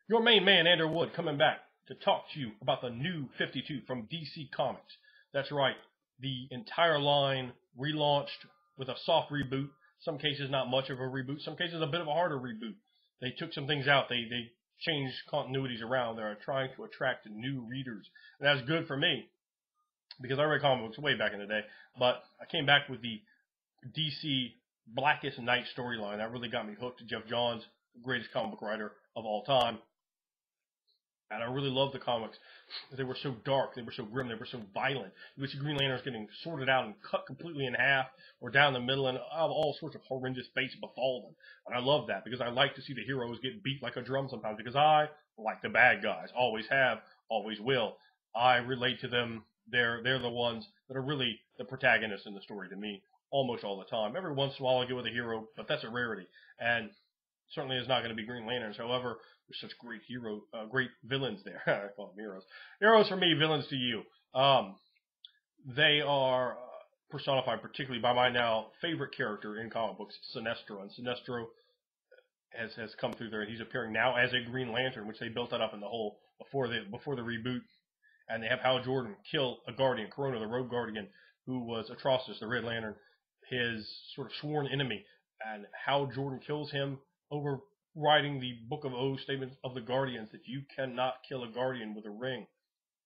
Your main man, Andrew Wood, coming back to talk to you about the new 52 from DC Comics. That's right, the entire line relaunched with a soft reboot. Some cases not much of a reboot, some cases a bit of a harder reboot. They took some things out, they changed continuities around. They're trying to attract new readers. And that's good for me, because I read comic books way back in the day, but I came back with the DC Blackest Night storyline. That really got me hooked. Geoff Johns, greatest comic book writer of all time. And I really loved the comics. They were so dark, they were so grim, they were so violent. You would see Green Lanterns getting sorted out and cut completely in half or down the middle, and all sorts of horrendous fates befall them. And I love that, because I like to see the heroes get beat like a drum sometimes, because I like the bad guys. Always have, always will. I relate to them. They're the ones that are really the protagonists in the story to me, almost all the time. Every once in a while I get with a hero, but that's a rarity. And certainly is not going to be Green Lanterns. However, there's such great great villains there. I call them heroes. Heroes for me, villains to you. They are personified particularly by my now favorite character in comic books, Sinestro. And Sinestro has come through there, and he's appearing now as a Green Lantern, which they built that up in the whole before the reboot. And they have Hal Jordan kill a Guardian, Corona, the Rogue Guardian, who was Atrocitus, the Red Lantern, his sort of sworn enemy. And Hal Jordan kills him, overriding the Book of O statements of the Guardians that you cannot kill a Guardian with a ring.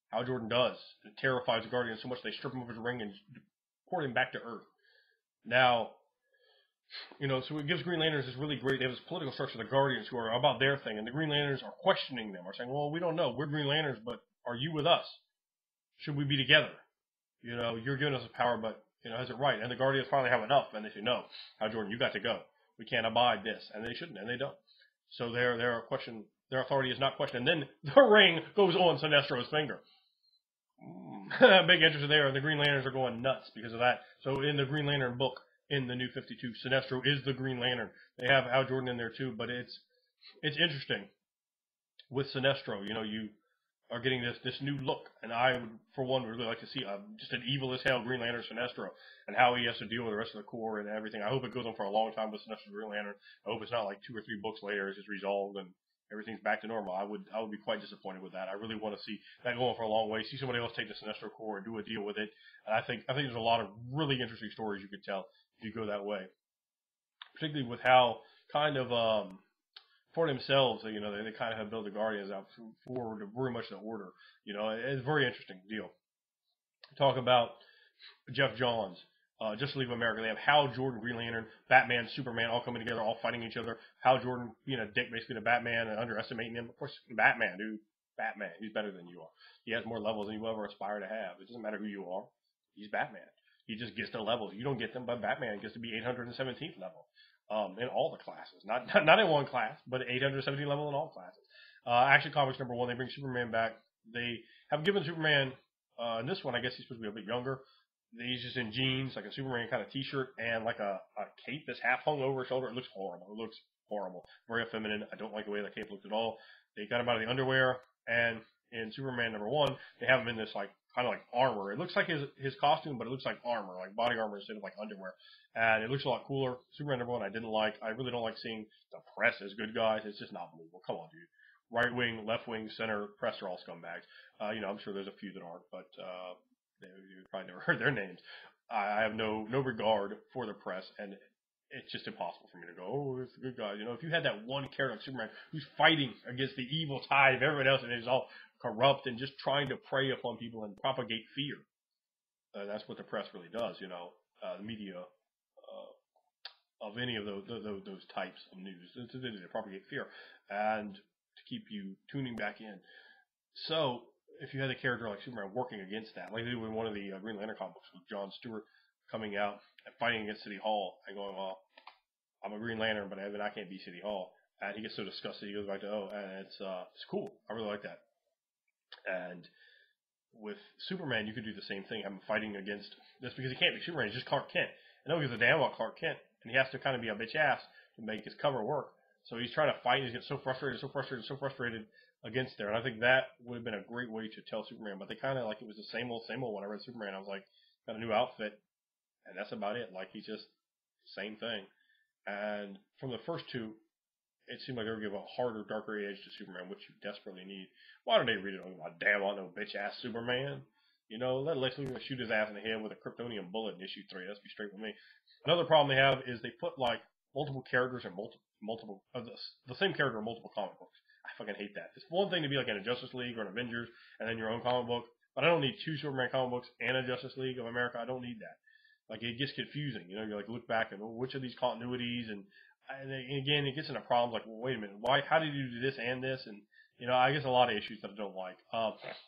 Hal Jordan does. It terrifies the Guardians so much they strip him of his ring and deport him back to Earth. Now, so it gives Green Lanterns this really great, they have this political structure, the Guardians, who are about their thing, and the Green Lanterns are questioning them, are saying, well, we don't know, we're Green Lanterns, but are you with us? Should we be together? You're giving us the power, but, is it right? And the Guardians finally have enough, and they say, no, Hal Jordan, you got to go. We can't abide this. And they shouldn't, and they don't. So their authority is not questioned. And then the ring goes on Sinestro's finger. Big interest there, and the Green Lanterns are going nuts because of that. So in the Green Lantern book, in the New 52, Sinestro is the Green Lantern. They have Hal Jordan in there too, but it's interesting. With Sinestro, you are getting this new look, and I would, for one, really like to see just an evil as hell Green Lantern Sinestro, and how he has to deal with the rest of the Corps and everything. I hope it goes on for a long time with Sinestro Green Lantern. I hope it's not like 2 or 3 books later it's just resolved and everything's back to normal. I would be quite disappointed with that. I really want to see that go on for a long way. See somebody else take the Sinestro Corps and do a deal with it. And I think there's a lot of really interesting stories you could tell if you go that way, particularly with how kind of for themselves, they kind of have built the Guardians out for very much the Order. It's a very interesting deal. Talk about Geoff Johns, Justice League of America. They have Hal Jordan, Green Lantern, Batman, Superman, all coming together, all fighting each other. Hal Jordan being a dick basically to Batman and underestimating him. Of course, Batman, dude. Batman. He's better than you are. He has more levels than you ever aspire to have. It doesn't matter who you are. He's Batman. He just gets the levels. You don't get them, but Batman gets to be 817th level. In all the classes. Not in one class, but 817 level in all classes. Action Comics #1, they bring Superman back. They have given Superman, in this one, I guess he's supposed to be a bit younger. He's just in jeans, like a Superman kind of t-shirt, and like a cape that's half hung over his shoulder. It looks horrible. Very effeminate. I don't like the way that cape looked at all. They got him out of the underwear, and in Superman #1, they have him in this kind of like armor. It looks like his costume, but it looks like armor, like body armor instead of like underwear. And it looks a lot cooler. Superman #1 I didn't like. I really don't like seeing the press as good guys. It's just not believable. Come on, dude. Right wing, left wing, center, press are all scumbags. I'm sure there's a few that aren't, but you probably never heard their names. I have no regard for the press, and it's just impossible for me to go, oh, it's the good guys. If you had that one character like Superman who's fighting against the evil tide of everyone else and is all corrupt and just trying to prey upon people and propagate fear. That's what the press really does, the media of any of those types of news. They propagate fear and to keep you tuning back in. So if you had a character like Superman working against that, like they do in one of the Green Lantern comic books with John Stewart coming out and fighting against City Hall and going, well, I'm a Green Lantern, but I can't be City Hall. And he gets so disgusted, he goes back to, and it's cool. I really like that. And with Superman, you could do the same thing. Have him fighting against this because he can't be Superman. He's just Clark Kent. And nobody gives a damn about Clark Kent. And he has to kind of be a bitch ass to make his cover work. So he's trying to fight. He's getting so frustrated against there. And I think that would have been a great way to tell Superman. But they kind of like it was the same old when I read Superman. I was like, got a new outfit. And that's about it. Like he's just same thing. And from the first two, it seemed like they were giving a harder, darker edge to Superman, which you desperately need. Why don't they read it on my damn on no bitch ass Superman? Let Lex Luthor shoot his ass in the head with a Kryptonian bullet in issue 3. Let's be straight with me. Another problem they have is they put like multiple characters in multiple of the same character in multiple comic books. I fucking hate that. It's one thing to be like in a Justice League or an Avengers and then your own comic book, but I don't need 2 Superman comic books and a Justice League of America. I don't need that. Like, it gets confusing. You like look back and which of these continuities, and again, it gets into problems like, well, wait a minute, why? How did you do this and this? And I guess a lot of issues that I don't like.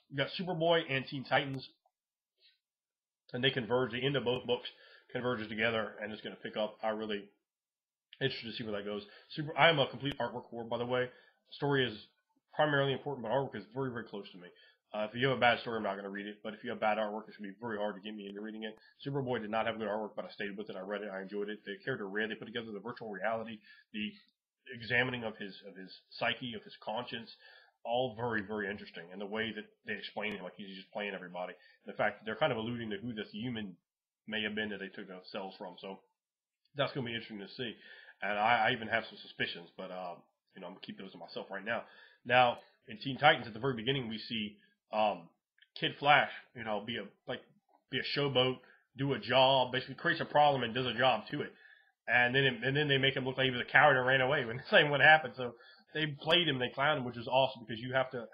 You got Superboy and Teen Titans, and they converge. The end of both books converges together, and it's going to pick up. I'm really interested to see where that goes. I am a complete artwork whore, by the way. Story is primarily important, but artwork is very, very close to me. If you have a bad story, I'm not going to read it. But if you have bad artwork, it's going to be very hard to get me into reading it. Superboy did not have good artwork, but I stayed with it. I read it. I enjoyed it. The character Red, they put together the virtual reality, the examining of his psyche, of his conscience, all very, very interesting. And the way that they explain it, like he's just playing everybody. And the fact that they're kind of alluding to who this human may have been that they took the cells from. So that's going to be interesting to see. And I even have some suspicions, but I'm going to keep those to myself right now. Now, in Teen Titans, at the very beginning, we see Kid Flash, be a showboat, do a job, basically creates a problem and does a job to it, and then they make him look like he was a coward and ran away when saying what happened. So they played him, they clowned him, which is awesome because you have to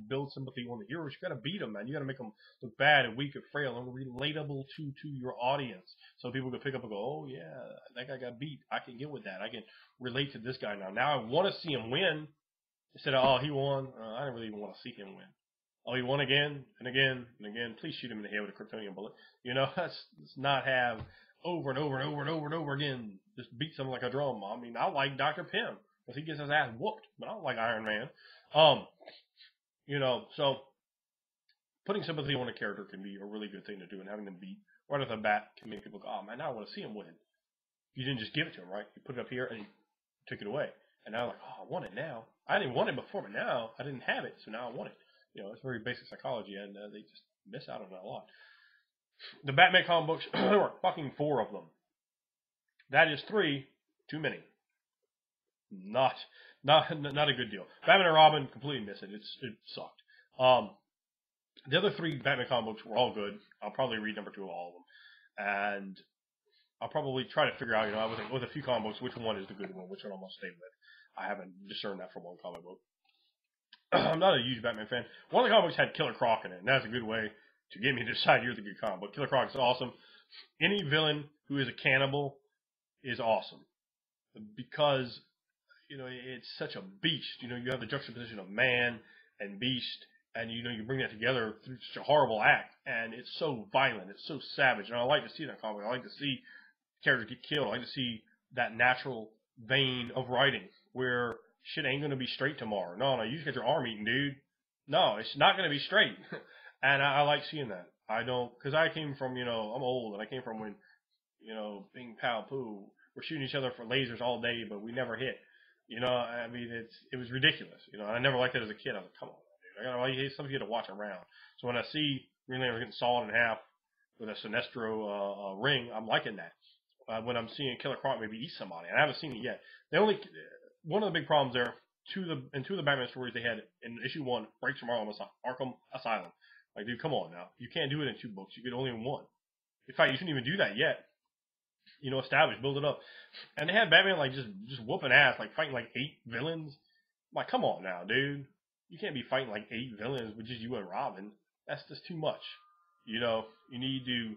build sympathy on the heroes. You got to beat them, man. You got to make them look bad and weak and frail and relatable to your audience, so people can pick up and go, oh yeah, that guy got beat. I can get with that. I can relate to this guy now. Now I want to see him win. Instead of, oh, he won, I didn't really even want to see him win. Oh, he won again and again and again. Please shoot him in the head with a Kryptonian bullet. Let's not have over and over and over and over and over again. Just beat someone like a drum. I mean, I like Dr. Pym because he gets his ass whooped, but I don't like Iron Man. So putting sympathy on a character can be a really good thing to do, and having them beat right off the bat can make people go, oh man, now I want to see him win. You didn't just give it to him, right? You put it up here and you took it away. And now I'm like, oh, I want it now. I didn't want it before, but now I didn't have it, so now I want it. It's very basic psychology, and they just miss out on that a lot. The Batman comic books, there were fucking 4 of them. That is 3 too many. Not a good deal. Batman and Robin, completely miss it. It sucked. The other 3 Batman comic books were all good. I'll probably read number 2 of all of them, and I'll probably try to figure out, with a few comic books, which one is the good one, which one I'm going to stay with. I haven't discerned that from one comic book. I'm not a huge Batman fan. One of the comic books had Killer Croc in it, and that's a good way to get me to decide you're the good comic book. Killer Croc is awesome. Any villain who is a cannibal is awesome because, it's such a beast. You have the juxtaposition of man and beast, and, you bring that together through such a horrible act, and it's so violent. It's so savage, and I like to see that comic. I like to see characters get killed. I like to see that natural vein of writing where shit ain't going to be straight tomorrow. No, you just get your arm eaten, dude. No, it's not going to be straight. And I like seeing that. I don't, because I came from, I'm old, and I came from when, Bing Pow Poo, we're shooting each other for lasers all day, but we never hit. I mean, it was ridiculous. I never liked it as a kid. I was like, come on, dude. Something you got to watch around. So when I see Green Lantern getting sawed in half with a Sinestro ring, I'm liking that. When I'm seeing Killer Croc maybe eat somebody, and I haven't seen it yet. One of the big problems there, in 2 of the Batman stories they had in issue 1, breaks from Arkham Asylum. Like, dude, come on now. You can't do it in 2 books. You could only in 1. In fact, you shouldn't even do that yet. Establish, build it up. And they had Batman like just whooping ass, like fighting like 8 villains. I'm like, come on now, dude. You can't be fighting like 8 villains with just you and Robin. That's just too much. You need to.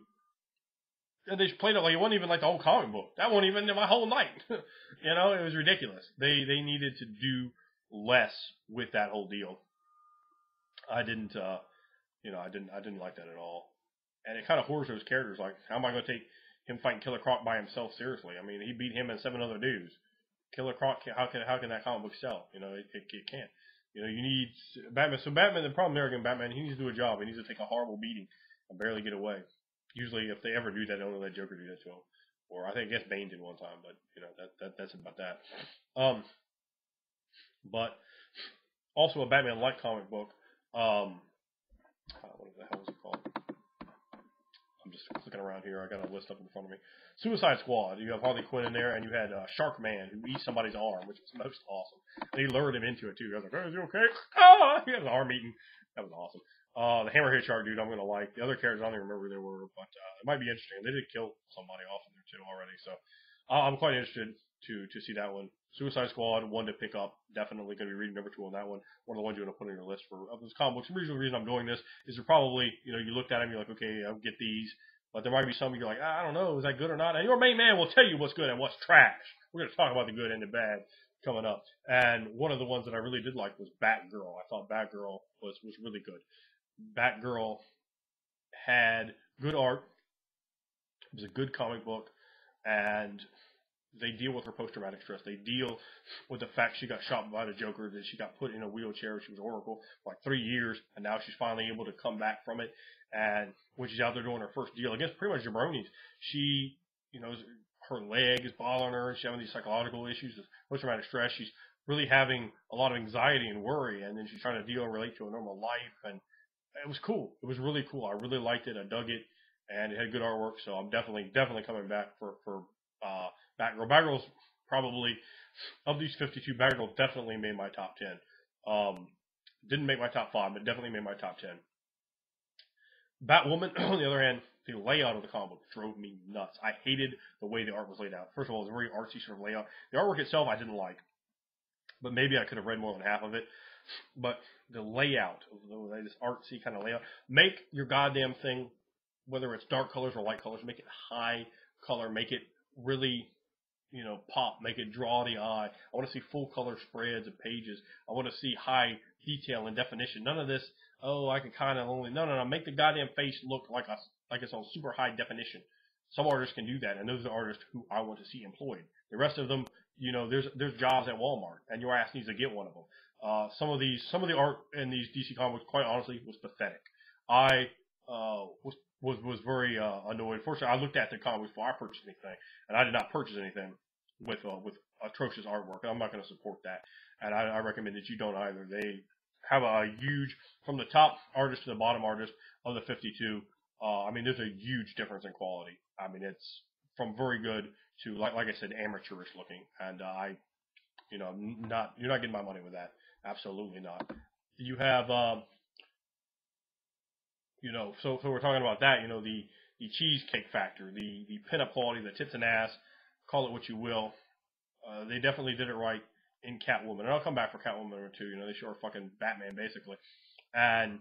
And they played it like it wasn't even like the whole comic book. That wasn't even my whole night. It was ridiculous. They needed to do less with that whole deal. I didn't like that at all. And it kind of horrors those characters. Like, how am I going to take him fighting Killer Croc by himself seriously? I mean, he beat him and 7 other dudes. Killer Croc, how can that comic book sell? It can't. You need Batman. So Batman, the problem there again, Batman, he needs to do a job. He needs to take a horrible beating and barely get away. Usually, if they ever do that, they only let Joker do that to him. Or I guess Bane did one time, but that's about that. But also a Batman-like comic book. What the hell is it called? just clicking around here. I got a list up in front of me. Suicide Squad. You have Harley Quinn in there, and you had Shark Man, who eats somebody's arm, which was most awesome. And he lured him into it, too. I was like, oh, is he okay? Oh! He had an arm eating. That was awesome. The Hammerhead Shark dude I'm going to like. The other characters, I don't even remember who they were, but it might be interesting. They did kill somebody off in there, too, already. So I'm quite interested to see that one. Suicide Squad, one to pick up. Definitely going to be reading number 2 on that one. One of the ones you're going to put on your list of this comic books. The reason I'm doing this is you're probably, you looked at them, you're like, okay, I'll get these. But there might be some you're like, I don't know, is that good or not? And your main man will tell you what's good and what's trash. We're going to talk about the good and the bad coming up. And one of the ones that I really did like was Batgirl. I thought Batgirl was really good. Batgirl had good art. It was a good comic book. And they deal with her post-traumatic stress. They deal with the fact she got shot by the Joker, that she got put in a wheelchair. She was Oracle for like 3 years, and now she's finally able to come back from it. And when she's out there doing her first deal against pretty much jabronis, she, her leg is bothering her, and she's having these psychological issues, post-traumatic stress. She's really having a lot of anxiety and worry, and then she's trying to deal and relate to a normal life. And it was cool. It was really cool. I really liked it. I dug it, and it had good artwork. So I'm definitely coming back for Batgirl. Batgirl's probably, of these 52, Batgirl definitely made my top 10. Didn't make my top 5, but definitely made my top 10. Batwoman, on the other hand, the layout of the comic book drove me nuts. I hated the way the art was laid out. First of all, it was a very artsy sort of layout. The artwork itself I didn't like, but maybe I could have read more than half of it. But the layout, this artsy kind of layout, make your goddamn thing, whether it's dark colors or light colors, make it high color, make it really, pop, make it draw the eye. I want to see full color spreads and pages. I want to see high detail and definition. None of this, I can kind of only, no, make the goddamn face look like it's on super high definition. Some artists can do that, and those are the artists who I want to see employed. The rest of them, there's jobs at Walmart, and your ass needs to get one of them. Some of the art in these DC comics, quite honestly, was pathetic. I was very annoyed. Fortunately, I looked at the comics before I purchased anything, and I did not purchase anything with atrocious artwork. I'm not going to support that, and I recommend that you don't either. They have a huge, from the top artist to the bottom artist of the 52. There's a huge difference in quality. It's from very good to, like I said, amateurish looking, and you're not getting my money with that. Absolutely not. You have, so we're talking about that, the cheesecake factor, the pinup quality, the tits and ass, call it what you will. They definitely did it right in Catwoman. And I'll come back for Catwoman number 2. They show her fucking Batman, basically. And,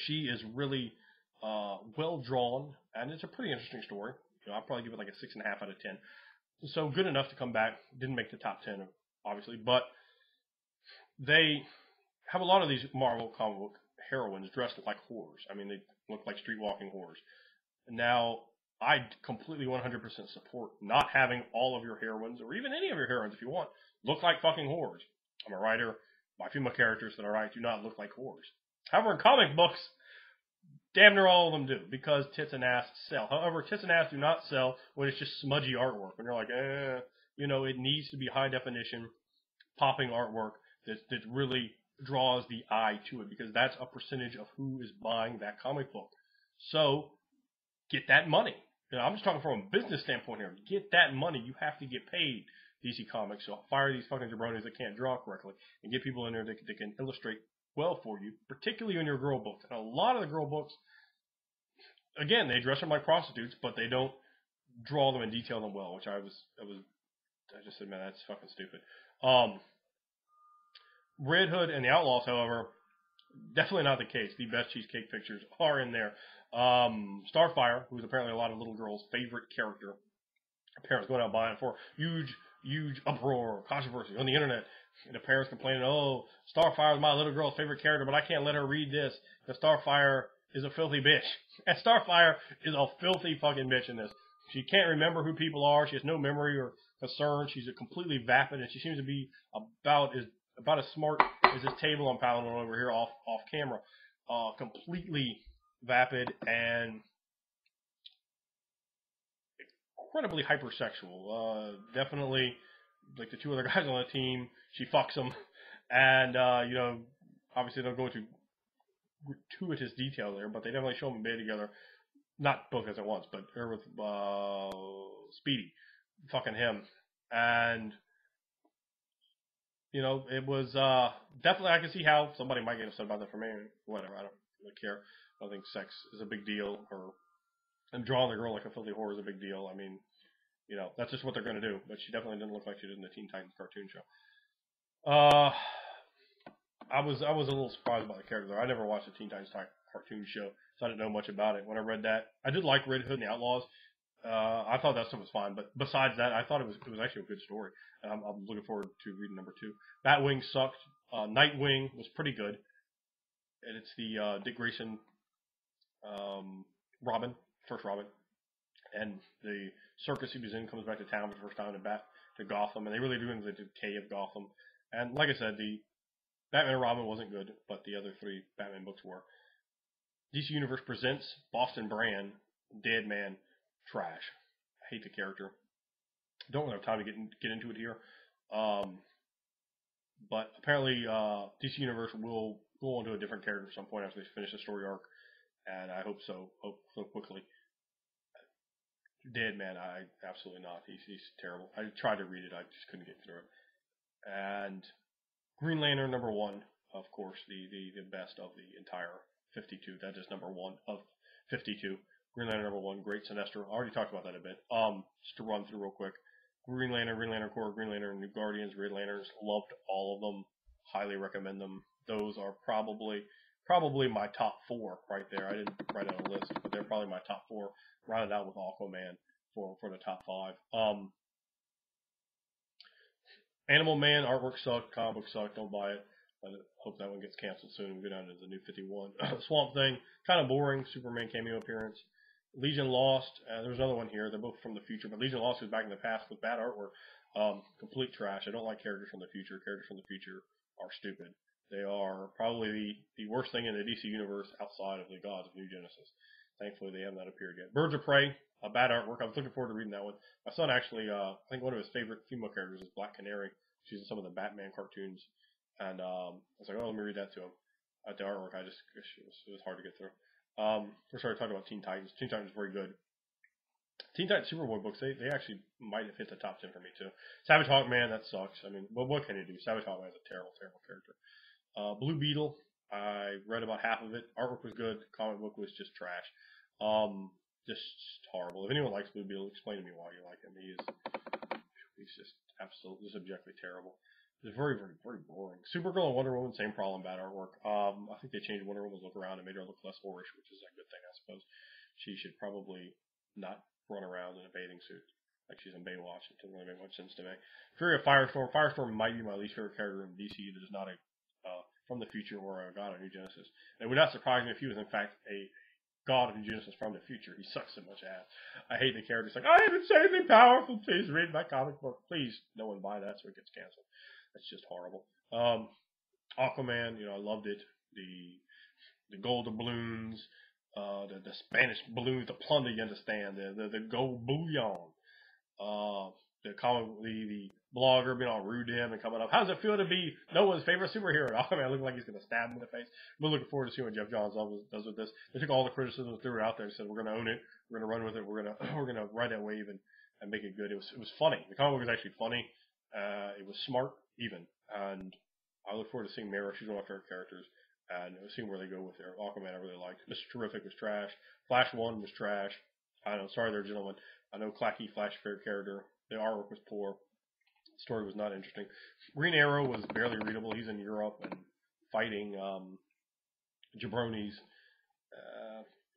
she is really well drawn, and it's a pretty interesting story. I'll probably give it like a 6.5 out of 10. So good enough to come back. Didn't make the top 10, obviously, but they have a lot of these Marvel comic book heroines dressed like whores. They look like street-walking whores. Now, I completely 100% support not having all of your heroines, or even any of your heroines if you want, look like fucking whores. I'm a writer. My female characters that I write do not look like whores. However, in comic books, damn near all of them do, because tits and ass sell. However, tits and ass do not sell when it's just smudgy artwork. When you're like, it needs to be high definition, popping artwork that really draws the eye to it, because that's a percentage of who is buying that comic book. So, get that money. I'm just talking from a business standpoint here. Get that money. You have to get paid, DC Comics. So fire these fucking jabronis that can't draw correctly, and get people in there that can illustrate well for you, particularly in your girl books. And a lot of the girl books, again, they dress them like prostitutes, but they don't draw them and detail them well, which I just said, man, that's fucking stupid. Red Hood and the Outlaws, however, definitely not the case. The best cheesecake pictures are in there. Starfire, who's apparently a lot of little girls' favorite character, parents going out buying it for huge uproar, controversy on the internet. And the parents complaining, Starfire is my little girl's favorite character, but I can't let her read this because Starfire is a filthy bitch. And Starfire is a filthy fucking bitch in this. She can't remember who people are. She has no memory or concern. She's completely vapid, and she seems to be about as smart as this table I'm piling on over here off camera. Completely vapid and incredibly hypersexual. Definitely, like the 2 other guys on the team, she fucks them, and obviously they don't go into gratuitous detail there, but they definitely show them in bed together. not both as at once, but her with Speedy, fucking him, and it was definitely, I can see how somebody might get upset about that. For me, whatever, I don't really care. I don't think sex is a big deal, and drawing the girl like a filthy whore is a big deal. I mean, that's just what they're going to do. But she definitely didn't look like she did in the Teen Titans cartoon show. I was a little surprised by the character. I never watched the Teen Titans cartoon show, so I didn't know much about it. When I read that, I did like Red Hood and the Outlaws. I thought that stuff was fine, but besides that, I thought it was actually a good story, and I'm looking forward to reading number 2. Batwing sucked. Nightwing was pretty good, and it's the Dick Grayson Robin, first Robin, and the circus he was in comes back to town for the first time to Gotham, and they really do into the decay of Gotham. And like I said, the Batman and Robin wasn't good, but the other 3 Batman books were. DC Universe presents Boston Brand, Dead Man, trash. I hate the character. Don't really have time to get into it here. But apparently DC Universe will go on to a different character at some point after they finish the story arc, and I hope so quickly. Dead Man, I absolutely not. He's terrible. I tried to read it, I just couldn't get through it. And Green Lantern number 1, of course, the best of the entire 52. That is number 1 of 52. Green Lantern number 1, Great Sinestro. I already talked about that a bit. Just to run through real quick. Green Lantern Corps, Green Lantern, New Guardians, Red Lanterns. Loved all of them. Highly recommend them. Those are probably my top 4 right there. I didn't write out a list, but they're probably my top 4. Rounded out with Aquaman for the top 5. Animal Man artwork sucked. Comic book sucked. Don't buy it. I hope that one gets canceled soon. We go down to the New 51. Swamp Thing, kind of boring. Superman cameo appearance. Legion Lost. There's another one here. They're both from the future, but Legion Lost is back in the past with bad artwork. Complete trash. I don't like characters from the future. Characters from the future are stupid. They are probably the worst thing in the DC universe outside of the gods of New Genesis. Thankfully, they have not appeared yet. Birds of Prey, bad artwork. I was looking forward to reading that one. My son actually, I think one of his favorite female characters is Black Canary. She's in some of the Batman cartoons. And I was like, oh, let me read that to him. The artwork, it was hard to get through. We started talking about Teen Titans. Teen Titans is very good. Teen Titans Superboy books, they actually might have hit the top 10 for me, too. Savage Hawkman, that sucks. I mean, what can you do? Savage Hawkman is a terrible, terrible character. Blue Beetle, I read about half of it. Artwork was good. Comic book was just trash. Just horrible. If anyone likes Blue Beetle, explain to me why you like him. He's just absolutely, just objectively terrible. It's very, very, very boring. Supergirl and Wonder Woman, same problem, bad artwork. I think they changed Wonder Woman's look around and made her look less whorish, which is a good thing, I suppose. She should probably not run around in a bathing suit like she's in Baywatch. It doesn't really make much sense to me. Fury of Firestorm. Firestorm might be my least favorite character in DC that is not from the future or a god of New Genesis. It would not surprise me if he was, in fact, a god of New Genesis from the future. He sucks so much ass. I hate the character. He's like, I am insanely powerful. Please read my comic book. Please, no one buy that so it gets canceled. That's just horrible. Aquaman, I loved it. The gold doubloons, the Spanish balloons, the plunder, you understand, the gold bullion. The blogger being all rude to him and coming up. How does it feel to be no one's favorite superhero? Aquaman looking like he's going to stab him in the face. We're looking forward to seeing what Jeff Johns does with this. They took all the criticism, threw it out there, and said we're going to own it, we're going to run with it, we're going to ride that wave and make it good. It was funny. The comic book was actually funny. It was smart, even, and I look forward to seeing Mera. She's one of my favorite characters, and seeing where they go with her. Aquaman I really liked. Mr. Terrific was trash. Flash 1 was trash. I know, sorry there, gentlemen. I know Clacky Flash favorite character. The artwork was poor. The story was not interesting. Green Arrow was barely readable. He's in Europe and fighting jabronis.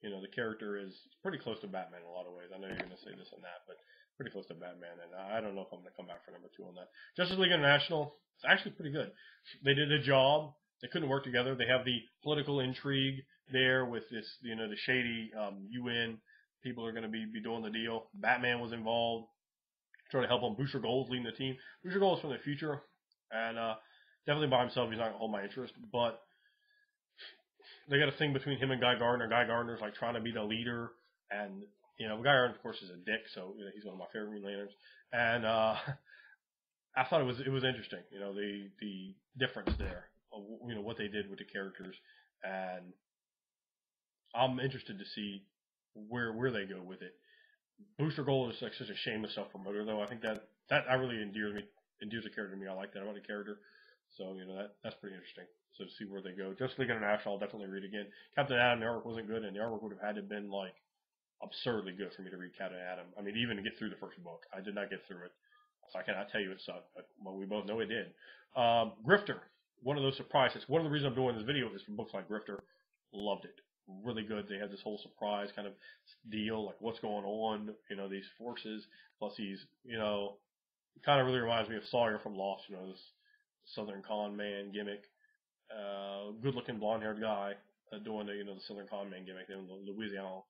The character is pretty close to Batman in a lot of ways. I know you're going to say this and that, but pretty close to Batman, and I don't know if I'm going to come back for number 2 on that. Justice League International, it's actually pretty good. They did a job. They couldn't work together. They have the political intrigue there with this, the shady UN people are going to be doing the deal. Batman was involved, trying to help him. Booster Gold's leading the team. Booster Gold's from the future, and definitely by himself, he's not going to hold my interest, but they got a thing between him and Guy Gardner. Guy Gardner's like trying to be the leader, and Guy Gardner, of course, is a dick, so he's one of my favorite Green Lanterns. And I thought it was interesting, the difference there, what they did with the characters, and I'm interested to see where they go with it. Booster Gold is like such a shameless self promoter, though. I think that I really endears a character to me. I like that about a character. So that's pretty interesting. So to see where they go. Justice League International, I'll definitely read again. Captain Atom, the artwork wasn't good, and the artwork would have had to have been like absurdly good for me to read Captain Atom. I mean, even to get through the first book, I did not get through it. So I cannot tell you it sucked, but well, we both know it did. Grifter, one of those surprises. One of the reasons I'm doing this video is from books like Grifter. Loved it. Really good. They had this whole surprise kind of deal, like what's going on, these forces. Plus he's, it kind of really reminds me of Sawyer from Lost, this Southern con man gimmick. Good looking blonde haired guy doing the Southern con man gimmick in Louisiana.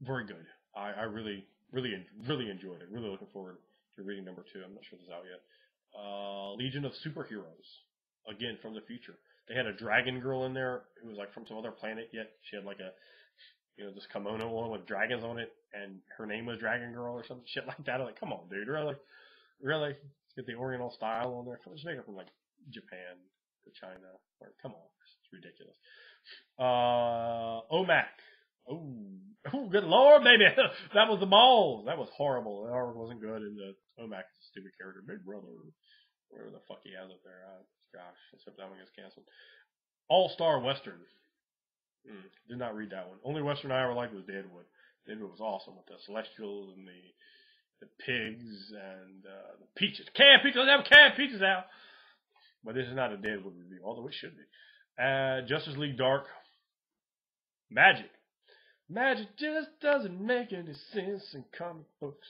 Very good. I really enjoyed it. Really looking forward to reading number 2. I'm not sure if it's out yet. Legion of Superheroes, again from the future. They had a dragon girl in there who was like from some other planet. Yet she had like a this kimono on with dragons on it, and her name was Dragon Girl or some shit like that. I'm like, come on, dude, really? Let's get the Oriental style on there. Just make her from like Japan or China. Or come on, it's ridiculous. OMAC. Oh, good lord, baby. That was the balls. That was horrible. The artwork wasn't good, and the OMAC is a stupid character. Big Brother. Whatever the fuck he has up there. Gosh, let's hope that one gets canceled. All-Star Western. Did not read that one. Only Western I ever liked was Deadwood. Deadwood was awesome with the Celestials and the pigs and the peaches. Canned peaches. Let's have canned peaches out. But this is not a Deadwood review, although it should be. Justice League Dark. Magic. Magic just doesn't make any sense in comic books.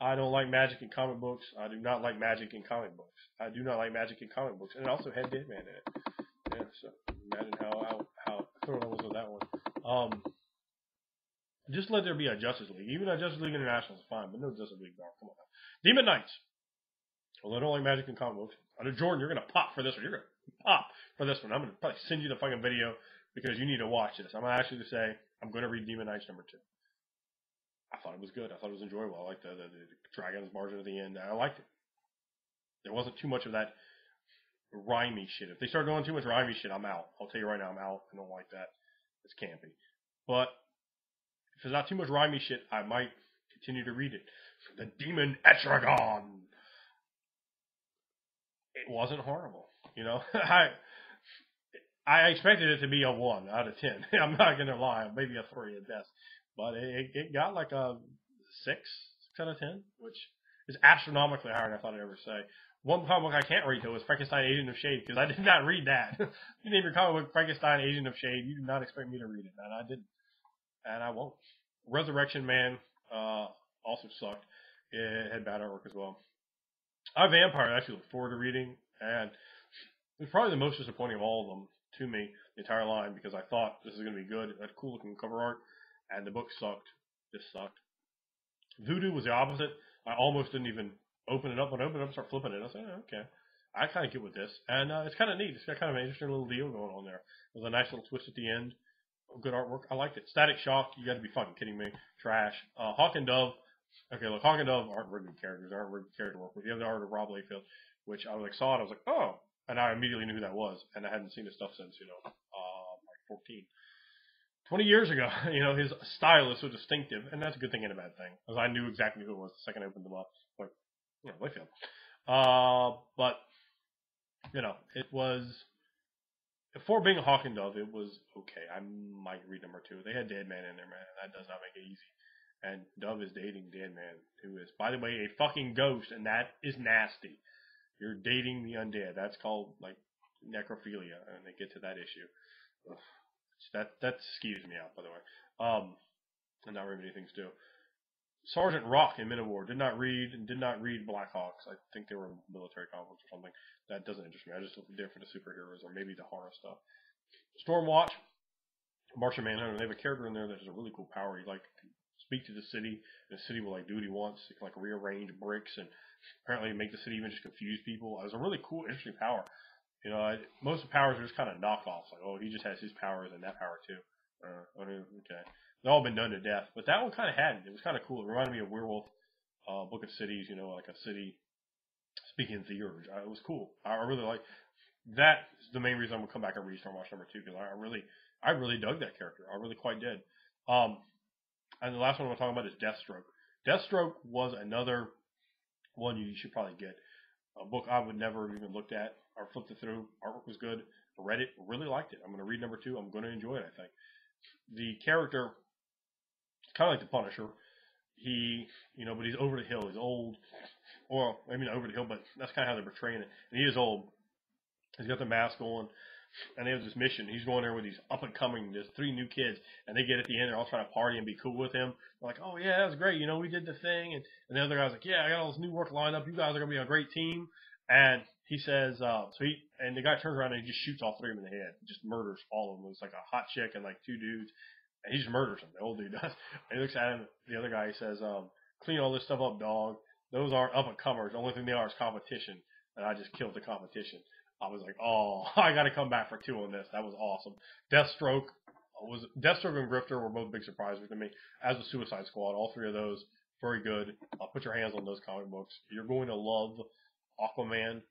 I don't like magic in comic books. I do not like magic in comic books. I do not like magic in comic books. And it also had Deadman in it. Yeah, so imagine how thorough I was with that one. Just let there be a Justice League. Even a Justice League International is fine, but no Justice League Dark. Come on now. Demon Knights. Well, I don't like magic in comic books. Jordan, you're going to pop for this one. You're going to pop for this one. I'm going to probably send you the fucking video because you need to watch this. I'm going to ask you to say, I'm going to read Demon Knights number 2. I thought it was good. I thought it was enjoyable. I liked the dragons margin at the end. I liked it. There wasn't too much of that rhymey shit. If they start doing too much rhymey shit, I'm out. I'll tell you right now, I'm out. I don't like that. It's campy. But if there's not too much rhymey shit, I might continue to read it. The Demon Etrigan. It wasn't horrible. I expected it to be a 1 out of 10. I'm not going to lie. Maybe a 3 at best. But it got like a 6 out of 10, which is astronomically higher than I thought I'd ever say. One comic book I can't read, though, is Frankenstein Agent of Shade, because I did not read that. You name your comic book Frankenstein Agent of Shade, you did not expect me to read it, and I didn't. And I won't. Resurrection Man also sucked. It had bad artwork as well. Vampire I actually look forward to reading, and it was probably the most disappointing of all of them to me, the entire line, because I thought this was going to be good. It had cool looking cover art, and the book sucked. Just sucked. Voodoo was the opposite. I almost didn't even open it up. When I opened it up and start flipping it, I said, okay, I kind of get with this. And it's kind of neat. It's got kind of an interesting little deal going on there. There's a nice little twist at the end. Good artwork. I liked it. Static Shock, you got to be fucking kidding me. Trash. Hawk and Dove. Okay, look, Hawk and Dove aren't very good characters. They aren't very good character work. But you have the art of Rob Liefeld, which I saw it. I was like, oh. And I immediately knew who that was. And I hadn't seen his stuff since, like 14. 20 years ago, his style is so distinctive, and that's a good thing and a bad thing, because I knew exactly who it was the second I opened them up. Like, Liefeld. But, it was, for being a Hawk and Dove, it was okay. I might read number 2. They had Deadman in there, man. That does not make it easy. And Dove is dating Deadman, who is, by the way, a fucking ghost, and that is nasty. You're dating the undead. That's called, like, necrophilia, and they get to that issue. Ugh. That skews me out, by the way. And not very many things do. Sergeant Rock in Men of War did not read Blackhawks. I think they were military conflicts or something. That doesn't interest me. I just look there for the superheroes or maybe the horror stuff. Stormwatch, Martian Manhunter. They have a character in there that has a really cool power. He speak to the city, and the city will do what he wants. He can rearrange bricks and apparently make the city even just confuse people. It was a really cool, interesting power. Most of the powers are just kind of knockoffs. Like, oh, he just has his powers and that power too. Okay. They've all been done to death. But that one kind of hadn't. It was kind of cool. It reminded me of Werewolf, Book of Cities, like a city speaking theurge. It was cool. I really like that. Is the main reason I'm going to come back and read Stormwatch number 2, because I really I really dug that character. I really quite did. Um, and the last one I'm talking about is Deathstroke. Deathstroke was another one you should probably get. A book I would never have even looked at or flipped it through. Artwork was good. I read it, really liked it. I'm going to read number 2. I'm going to enjoy it, I think. The character, kind of like the Punisher, but he's over the hill. He's old. Well, I mean, over the hill, but that's kind of how they're portraying it. And he is old. He's got the mask on. And they have this mission. He's going there with these up and coming, there's 3 new kids, and they get at the end, they're all trying to party and be cool with him. They're like, oh yeah, that was great. We did the thing. And the other guy's like, yeah, I got all this new work lined up. You guys are gonna be a great team. And he says, and the guy turns around and he just shoots all 3 of them in the head, just murders all of them. It's like a hot chick and like 2 dudes, and he just murders them. The old dude does. And he looks at him. The other guy, he says, clean all this stuff up, dog. Those aren't up and comers. The only thing they are is competition. And I just killed the competition. I was like, oh, I got to come back for 2 on this. That was awesome. Deathstroke and Grifter were both big surprises to me, as was Suicide Squad. All 3 of those, very good. Put your hands on those comic books. You're going to love Aquaman,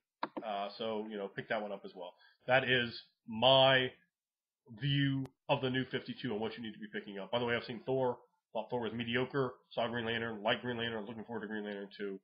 so pick that one up as well. That is my view of the new 52 and what you need to be picking up. By the way, I've seen Thor. Thought Thor was mediocre. Saw Green Lantern. Liked Green Lantern. Looking forward to Green Lantern 2.